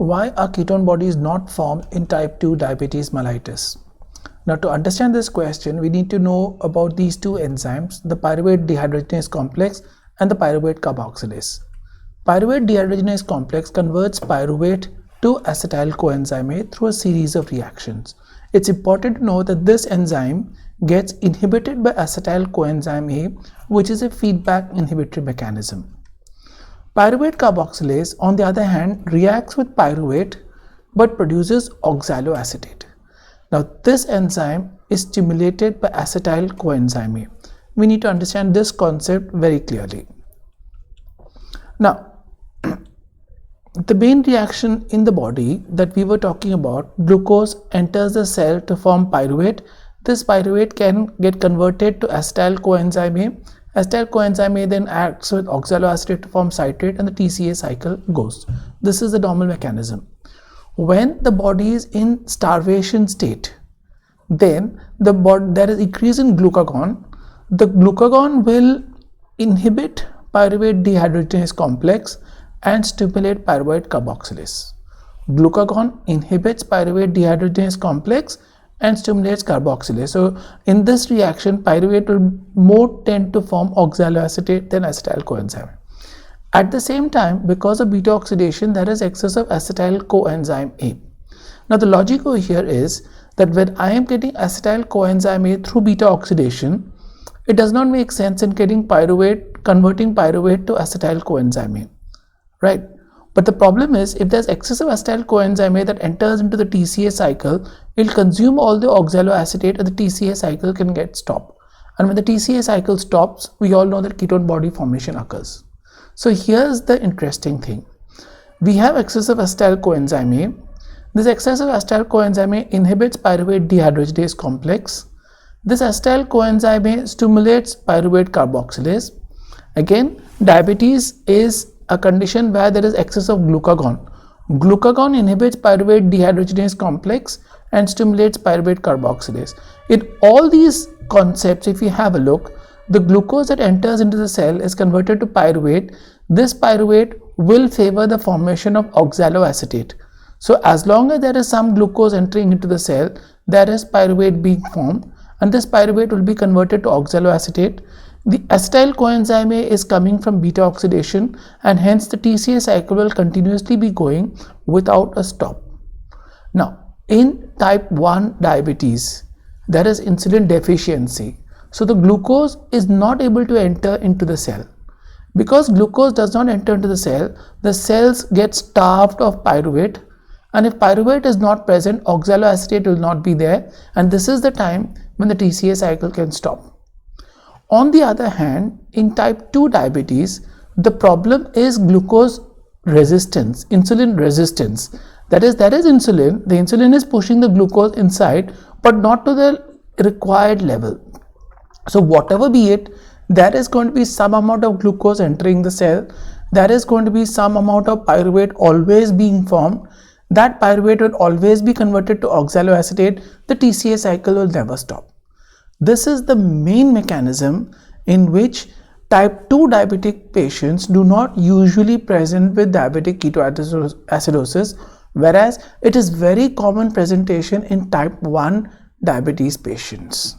Why are ketone bodies not formed in type 2 diabetes mellitus? Now, to understand this question, we need to know about these two enzymes, the pyruvate dehydrogenase complex and the pyruvate carboxylase. Pyruvate dehydrogenase complex converts pyruvate to acetyl coenzyme A through a series of reactions. It's important to know that this enzyme gets inhibited by acetyl coenzyme A, which is a feedback inhibitory mechanism. Pyruvate carboxylase, on the other hand, reacts with pyruvate but produces oxaloacetate. Now, this enzyme is stimulated by acetyl coenzyme A. We need to understand this concept very clearly. Now, the main reaction in the body that we were talking about, glucose enters the cell to form pyruvate. This pyruvate can get converted to acetyl coenzyme A. Acetyl coenzyme A then acts with oxaloacetate to form citrate and the TCA cycle goes. This is the normal mechanism. When the body is in starvation state, then there is increase in glucagon. The glucagon will inhibit pyruvate dehydrogenase complex and stimulate pyruvate carboxylase. Glucagon inhibits pyruvate dehydrogenase complex and stimulates carboxylase. So in this reaction, pyruvate will more tend to form oxaloacetate than acetyl coenzyme. At the same time, because of beta oxidation, there is excess of acetyl coenzyme A. Now the logic over here is that when I am getting acetyl coenzyme A through beta oxidation, it does not make sense in converting pyruvate to acetyl coenzyme A, right? But the problem is, if there's excessive acetyl coenzyme A that enters into the TCA cycle, it will consume all the oxaloacetate and the TCA cycle can get stopped. And when the TCA cycle stops, we all know that ketone body formation occurs. So here's the interesting thing. We have excessive acetyl coenzyme A. This excessive acetyl coenzyme A inhibits pyruvate dehydrogenase complex. This acetyl coenzyme A stimulates pyruvate carboxylase. Again, diabetes is a condition where there is excess of glucagon. Glucagon inhibits pyruvate dehydrogenase complex and stimulates pyruvate carboxylase. In all these concepts, if you have a look, the glucose that enters into the cell is converted to pyruvate. This pyruvate will favor the formation of oxaloacetate. So as long as there is some glucose entering into the cell, there is pyruvate being formed, and this pyruvate will be converted to oxaloacetate. The acetyl coenzyme A is coming from beta oxidation, and hence the TCA cycle will continuously be going without a stop. Now, in type 1 diabetes, there is insulin deficiency. So the glucose is not able to enter into the cell. Because glucose does not enter into the cells get starved of pyruvate, and if pyruvate is not present, oxaloacetate will not be there, and this is the time when the TCA cycle can stop. On the other hand, in type 2 diabetes, the problem is glucose resistance, insulin resistance. That is, there is insulin, the insulin is pushing the glucose inside, but not to the required level. So whatever be it, there is going to be some amount of glucose entering the cell, there is going to be some amount of pyruvate always being formed. That pyruvate will always be converted to oxaloacetate. The TCA cycle will never stop. This is the main mechanism in which type 2 diabetic patients do not usually present with diabetic ketoacidosis, whereas it is very common presentation in type 1 diabetes patients.